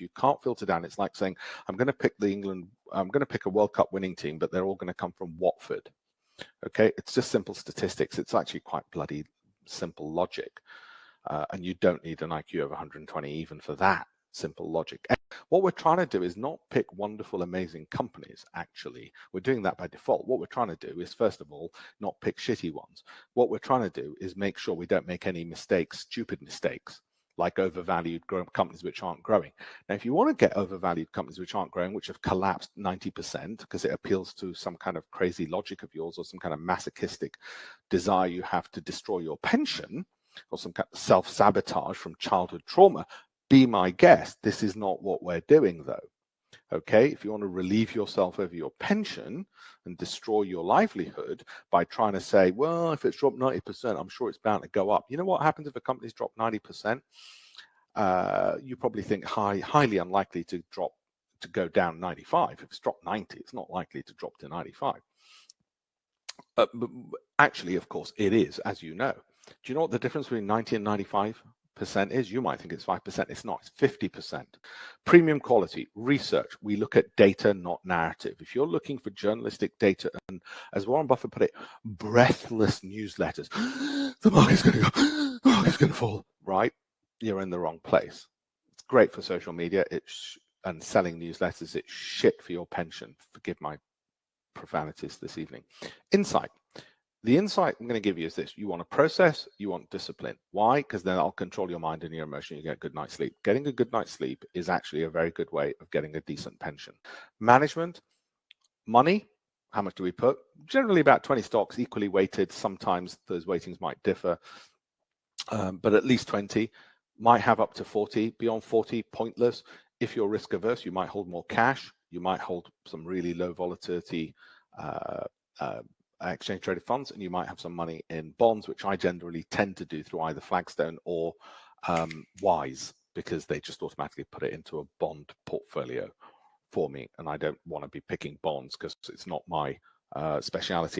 you can't filter down, it's like saying, I'm going to pick a World Cup winning team, but they're all going to come from Watford. Okay, it's just simple statistics. It's actually quite bloody simple logic. And you don't need an IQ of 120 even for that simple logic. And what we're trying to do is not pick wonderful, amazing companies, actually. We're doing that by default. What we're trying to do is, first of all, not pick shitty ones. What we're trying to do is make sure we don't make any mistakes, stupid mistakes, like overvalued companies which aren't growing. Now, if you want to get overvalued companies which aren't growing, which have collapsed 90% because it appeals to some kind of crazy logic of yours or some kind of masochistic desire you have to destroy your pension, or some kind of self-sabotage from childhood trauma, be my guest. This is not what we're doing, though. Okay, if you want to relieve yourself over your pension and destroy your livelihood by trying to say, well, if it's dropped 90%, I'm sure it's bound to go up. You know what happens if a company's dropped 90%? You probably think highly unlikely to go down 95. If it's dropped 90, it's not likely to drop to 95. But actually, of course, it is, as you know. Do you know what the difference between 90 and 95% is? You might think it's 5%. It's not. It's 50%. Premium quality, research. We look at data, not narrative. If you're looking for journalistic data and, as Warren Buffett put it, breathless newsletters, the market's going to go, the market's going to fall, right? You're in the wrong place. It's great for social media and selling newsletters. It's shit for your pension. Forgive my profanities this evening. Insight. The insight I'm going to give you is this. You want to process, you want discipline. Why? Because then I'll control your mind and your emotion. You get a good night's sleep. Getting a good night's sleep is actually a very good way of getting a decent pension. Management, money, how much do we put? Generally about 20 stocks, equally weighted. Sometimes those weightings might differ, but at least 20. Might have up to 40. Beyond 40, pointless. If you're risk averse, you might hold more cash. You might hold some really low volatility exchange traded funds, and you might have some money in bonds, which I generally tend to do through either Flagstone or Wise, because they just automatically put it into a bond portfolio for me, and I don't want to be picking bonds because it's not my speciality.